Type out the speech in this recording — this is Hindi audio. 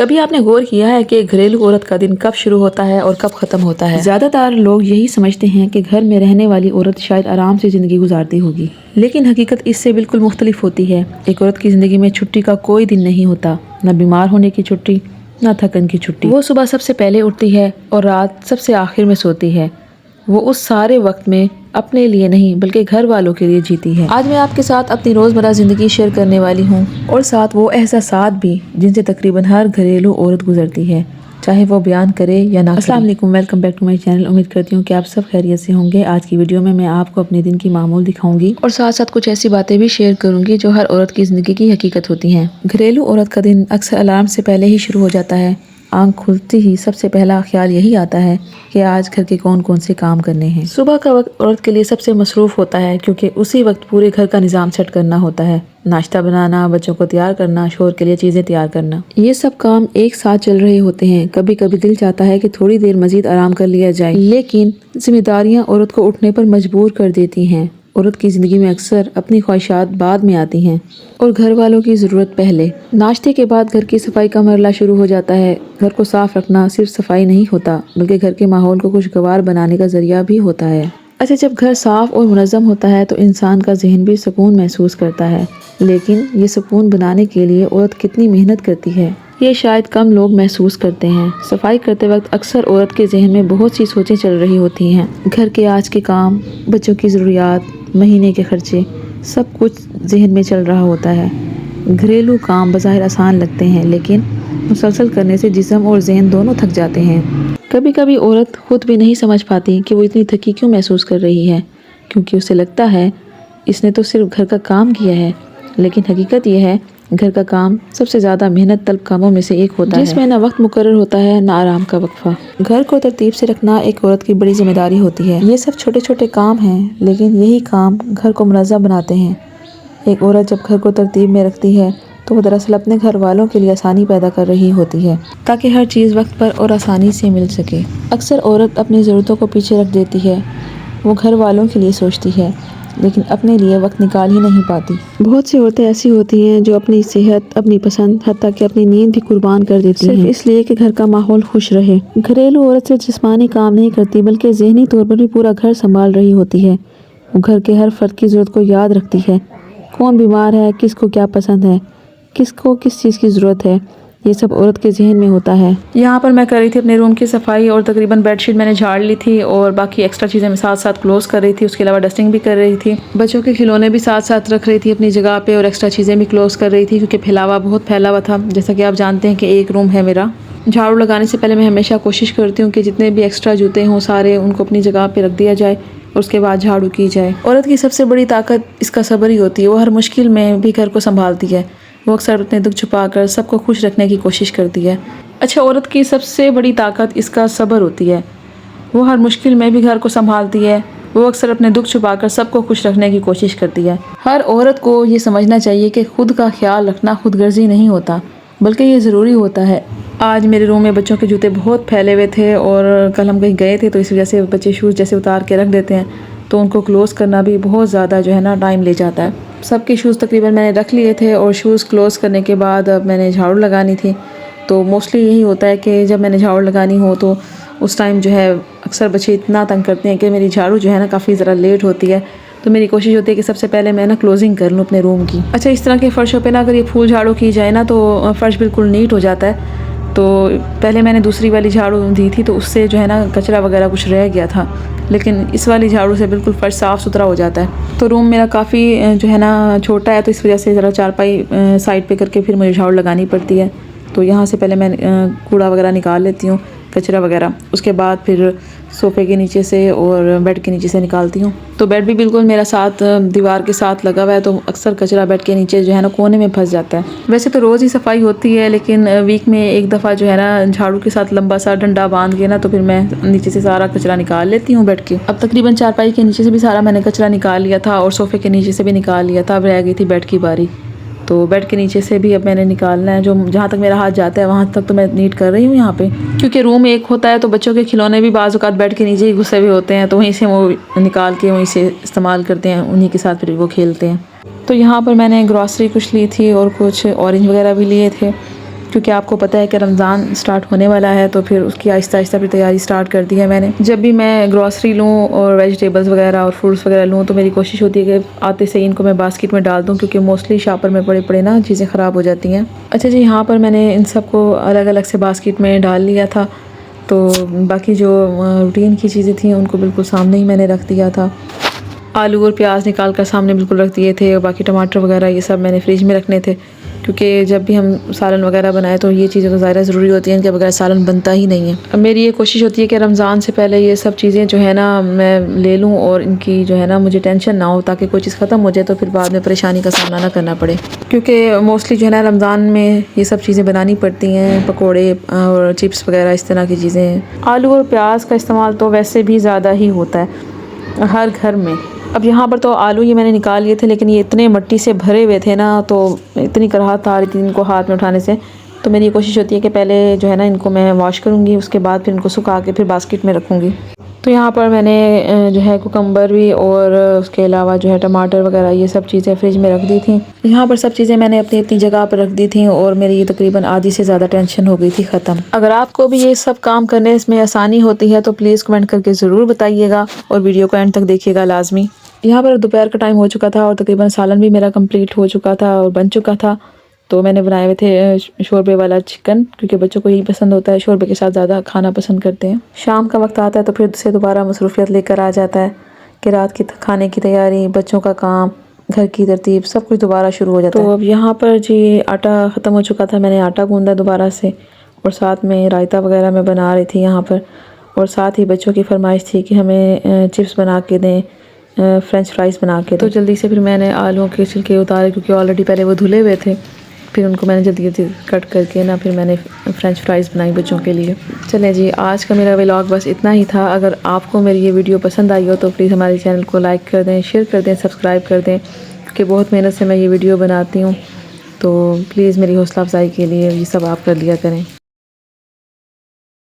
कभी आपने गौर किया है कि घरेलू औरत का दिन कब शुरू होता है और कब ख़त्म होता है? ज़्यादातर लोग यही समझते हैं कि घर में रहने वाली औरत शायद आराम से ज़िंदगी गुजारती होगी, लेकिन हकीकत इससे बिल्कुल मुख्तलिफ होती है। एक औरत की ज़िंदगी में छुट्टी का कोई दिन नहीं होता, न बीमार होने की छुट्टी, न थकन की छुट्टी। वो सुबह सबसे पहले उठती है और रात सबसे आखिर में सोती है। वो उस सारे वक्त में अपने लिए नहीं बल्कि घर वालों के लिए जीती है। आज मैं आपके साथ अपनी रोज़मर्रा ज़िंदगी शेयर करने वाली हूँ और साथ वो एहसासात भी जिनसे तकरीबन हर घरेलू औरत गुजरती है, चाहे वो बयान करे या ना। अस्सलाम वालेकुम, welcome back to my channel. उम्मीद करती हूँ कि आप सब खैरियत से होंगे। आज की वीडियो में मैं आपको अपने दिन की मामूल दिखाऊंगी और साथ साथ कुछ ऐसी बातें भी शेयर करूंगी जो हर औरत की ज़िंदगी की हकीकत होती हैं। घरेलू औरत का दिन अक्सर अलार्म से पहले ही शुरू हो जाता है। आंख खुलते ही सबसे पहला ख्याल यही आता है कि आज घर के कौन कौन से काम करने हैं। सुबह का वक्त औरत के लिए सबसे मसरूफ़ होता है क्योंकि उसी वक्त पूरे घर का निज़ाम सेट करना होता है। नाश्ता बनाना, बच्चों को तैयार करना, शोहर के लिए चीज़ें तैयार करना, ये सब काम एक साथ चल रहे होते हैं। कभी कभी दिल चाहता है कि थोड़ी देर मजीद आराम कर लिया जाए, लेकिन जिम्मेदारियां औरत को उठने पर मजबूर कर देती हैं। औरत की ज़िंदगी में अक्सर अपनी ख्वाहिशात बाद में आती हैं और घर वालों की ज़रूरत पहले। नाश्ते के बाद घर की सफाई का मरला शुरू हो जाता है। घर को साफ रखना सिर्फ सफाई नहीं होता बल्कि घर के माहौल को खुशगवार बनाने का ज़रिया भी होता है। अच्छा, जब घर साफ और मुनज़्ज़म होता है तो इंसान का जहन भी सुकून महसूस करता है, लेकिन ये सुकून बनाने के लिए औरत कितनी मेहनत करती है ये शायद कम लोग महसूस करते हैं। सफाई करते वक्त अक्सर औरत के जहन में बहुत सी सोचें चल रही होती हैं। घर के आज के काम, बच्चों की ज़रूरियात, महीने के खर्चे, सब कुछ जहन में चल रहा होता है। घरेलू काम बज़ाहिर आसान लगते हैं, लेकिन मुसलसल करने से जिस्म और जहन दोनों थक जाते हैं। कभी कभी औरत खुद भी नहीं समझ पाती कि वो इतनी थकी क्यों महसूस कर रही है, क्योंकि उसे लगता है इसने तो सिर्फ घर का काम किया है, लेकिन हकीकत यह है घर का काम सबसे ज़्यादा मेहनत तलब कामों में से एक होता है, जिसमें ना वक्त मुकर्रर होता है ना आराम का वक्फा। घर को तरतीब से रखना एक औरत की बड़ी जिम्मेदारी होती है। ये सब छोटे छोटे काम हैं, लेकिन यही काम घर को मुनज़्ज़म बनाते हैं। एक औरत जब घर को तरतीब में रखती है तो वो दरअसल अपने घर वालों के लिए आसानी पैदा कर रही होती है, ताकि हर चीज़ वक्त पर और आसानी से मिल सके। अक्सर औरत अपनी ज़रूरतों को पीछे रख देती है। वो घर वालों के लिए सोचती है, लेकिन अपने लिए वक्त निकाल ही नहीं पाती। बहुत सी औरतें ऐसी होती हैं जो अपनी सेहत, अपनी पसंद, हत्ता कि अपनी नींद भी कुर्बान कर देती हैं, इसलिए कि घर का माहौल खुश रहे। घरेलू औरत सिर्फ जिस्मानी काम नहीं करती बल्कि ज़हनी तौर पर भी पूरा घर संभाल रही होती है। वो घर के हर फर्द की ज़रूरत को याद रखती है। कौन बीमार है, किसको क्या पसंद है, किसको किस चीज़ की ज़रूरत है, ये सब औरत के जहन में होता है। यहाँ पर मैं कर रही थी अपने रूम की सफाई और तकरीबन बेडशीट मैंने झाड़ ली थी और बाकी एक्स्ट्रा चीज़ें मैं साथ साथ क्लोज कर रही थी। उसके अलावा डस्टिंग भी कर रही थी। बच्चों के खिलौने भी साथ साथ रख रही थी अपनी जगह पे और एक्स्ट्रा चीज़ें भी क्लोज कर रही थी, क्योंकि फैलावा बहुत फैला हुआ था। जैसा कि आप जानते हैं कि एक रूम है मेरा। झाड़ू लगाने से पहले मैं हमेशा कोशिश करती हूँ कि जितने भी एक्स्ट्रा जूते हों सारे उनको अपनी जगह पर रख दिया जाए और उसके बाद झाड़ू की जाए। औरत की सबसे बड़ी ताकत इसका सब्र ही होती है। वो हर मुश्किल में भी घर को संभालती है। वो अक्सर अपने दुख छुपाकर सबको खुश रखने की कोशिश करती है। अच्छा, औरत की सबसे बड़ी ताकत इसका सब्र होती है। वो हर मुश्किल में भी घर को संभालती है। वो अक्सर अपने दुख छुपाकर सबको खुश रखने की कोशिश करती है। हर औरत को ये समझना चाहिए कि खुद का ख्याल रखना खुदगर्जी नहीं होता, बल्कि ये ज़रूरी होता है। आज मेरे रूम में बच्चों के जूते बहुत फैले हुए थे और कल हम कहीं गए थे तो इस वजह से बच्चे शूज़ जैसे उतार के रख देते हैं, तो उनको क्लोज़ करना भी बहुत ज़्यादा जो है ना टाइम ले जाता है। सबके शूज़ तकरीबन मैंने रख लिए थे और शूज़ क्लोज़ करने के बाद अब मैंने झाड़ू लगानी थी। तो मोस्टली यही होता है कि जब मैंने झाड़ू लगानी हो तो उस टाइम जो है अक्सर बच्चे इतना तंग करते हैं कि मेरी झाड़ू जो है ना काफ़ी ज़रा लेट होती है। तो मेरी कोशिश होती है कि सबसे पहले मैं ना क्लोजिंग कर लूँ अपने रूम की। अच्छा, इस तरह के फ़र्शों पे ना अगर ये फूल झाड़ू की जाए ना तो फ़र्श बिल्कुल नीट हो जाता है। तो पहले मैंने दूसरी वाली झाड़ू दी थी तो उससे जो है ना कचरा वगैरह कुछ रह गया था, लेकिन इस वाली झाड़ू से बिल्कुल फ़र्श साफ़ सुथरा हो जाता है। तो रूम मेरा काफ़ी जो है ना छोटा है, तो इस वजह से ज़रा चारपाई साइड पे करके फिर मुझे झाड़ू लगानी पड़ती है। तो यहाँ से पहले मैं कूड़ा वगैरह निकाल लेती हूँ, कचरा वगैरह। उसके बाद फिर सोफ़े के नीचे से और बेड के नीचे से निकालती हूँ। तो बेड भी बिल्कुल मेरा साथ दीवार के साथ लगा हुआ है, तो अक्सर कचरा बेड के नीचे जो है ना कोने में फंस जाता है। वैसे तो रोज़ ही सफाई होती है, लेकिन वीक में एक दफ़ा जो है ना झाड़ू के साथ लंबा सा डंडा बांध के ना तो फिर मैं नीचे से सारा कचरा निकाल लेती हूँ बेड के। अब तकरीबन चारपाई के नीचे से भी सारा मैंने कचरा निकाल लिया था और सोफ़े के नीचे से भी निकाल लिया था। अब रह गई थी बेड की बारी। तो बेड के नीचे से भी अब मैंने निकालना है। जो जहाँ तक मेरा हाथ जाता है वहाँ तक तो मैं नीट कर रही हूँ यहाँ पे, क्योंकि रूम एक होता है तो बच्चों के खिलौने भी बाज़ औक़ात बेड के नीचे ही घुसे हुए होते हैं, तो वहीं से वो निकाल के वहीं से इस्तेमाल करते हैं, उन्हीं के साथ फिर वो खेलते हैं। तो यहाँ पर मैंने ग्रॉसरी कुछ ली थी और कुछ ऑरेंज वगैरह भी लिए थे क्योंकि आपको पता है कि रमज़ान स्टार्ट होने वाला है, तो फिर उसकी आहिस्ता आहिस्ता फिर तैयारी स्टार्ट कर दी है मैंने। जब भी मैं ग्रॉसरी लूँ और वेजिटेबल्स वगैरह और फ्रूट्स वगैरह लूँ तो मेरी कोशिश होती है कि आते से इनको मैं बास्केट में डाल दूँ, क्योंकि मोस्टली शॉपर में पड़े पड़े ना चीज़ें ख़राब हो जाती हैं। अच्छा जी, यहाँ पर मैंने इन सबको अलग अलग से बास्केट में डाल लिया था, तो बाकी जो रूटीन की चीज़ें थी उनको बिल्कुल सामने ही मैंने रख दिया था। आलू और प्याज निकाल कर सामने बिल्कुल रख दिए थे, और बाकी टमाटर वगैरह ये सब मैंने फ्रिज में रखने थे, क्योंकि जब भी हम सालन वगैरह बनाए तो ये चीज़ें तो ज़्यादा ज़रूरी होती हैं, इनके बगैर सालन बनता ही नहीं है। अब मेरी ये कोशिश होती है कि रमज़ान से पहले ये सब चीज़ें जो है ना मैं ले लूँ, और इनकी जो है ना मुझे टेंशन ना हो, ताकि कोई चीज़ ख़त्म हो जाए तो फिर बाद में परेशानी का सामना ना करना पड़े। क्योंकि मोस्टली जो है ना रमज़ान में ये सब चीज़ें बनानी पड़ती हैं, पकौड़े और चिप्स वगैरह इस तरह की चीज़ें। आलू और प्याज का इस्तेमाल तो वैसे भी ज़्यादा ही होता है हर घर में। अब यहाँ पर तो आलू ये मैंने निकाल लिए थे, लेकिन ये इतने मिट्टी से भरे हुए थे ना, तो इतनी कराहत आ रही थी इनको हाथ में उठाने से। तो मेरी कोशिश होती है कि पहले जो है ना इनको मैं वॉश करूँगी, उसके बाद फिर इनको सुखा के फिर बास्केट में रखूँगी। तो यहाँ पर मैंने जो है कुकम्बर भी और उसके अलावा जो है टमाटर वगैरह ये सब चीज़ें फ्रिज में रख दी थी। यहाँ पर सब चीज़ें मैंने अपनी अपनी जगह पर रख दी थी, और मेरी ये तकरीबन आधी से ज़्यादा टेंशन हो गई थी ख़त्म। अगर आपको भी ये सब काम करने इसमें आसानी होती है तो प्लीज़ कमेंट करके ज़रूर बताइएगा, और वीडियो को एंड तक देखिएगा लाजमी। यहाँ पर दोपहर का टाइम हो चुका था, और तकरीबन सालन भी मेरा कंप्लीट हो चुका था और बन चुका था। तो मैंने बनाए हुए थे शोरबे वाला चिकन, क्योंकि बच्चों को यही पसंद होता है, शोरबे के साथ ज़्यादा खाना पसंद करते हैं। शाम का वक्त आता है तो फिर से दोबारा मसरूफियत लेकर आ जाता है कि रात की खाने की तैयारी, बच्चों का काम, घर की तरतीब, सब कुछ दोबारा शुरू हो जाता है। तो अब यहाँ पर जी आटा ख़त्म हो चुका था, मैंने आटा गूंदा दोबारा से, और साथ में रायता वगैरह मैं बना रही थी यहाँ पर। और साथ ही बच्चों की फरमाइश थी कि हमें चिप्स बना के दें, फ्रेंच फ्राइज़ बना के। तो जल्दी से फिर मैंने आलूओं के छिलके उतारे, क्योंकि ऑलरेडी पहले वो धुले हुए थे। फिर उनको मैंने जल्दी जल्दी कट करके ना फिर मैंने फ्रेंच फ्राइज़ बनाई बच्चों के लिए। चलें जी, आज का मेरा व्लॉग बस इतना ही था। अगर आपको मेरी ये वीडियो पसंद आई हो तो प्लीज़ हमारे चैनल को लाइक कर दें, शेयर कर दें, सब्सक्राइब कर दें, क्योंकि बहुत मेहनत से मैं ये वीडियो बनाती हूँ। तो प्लीज़ मेरी हौसला अफजाई के लिए ये सब आप कर लिया करें।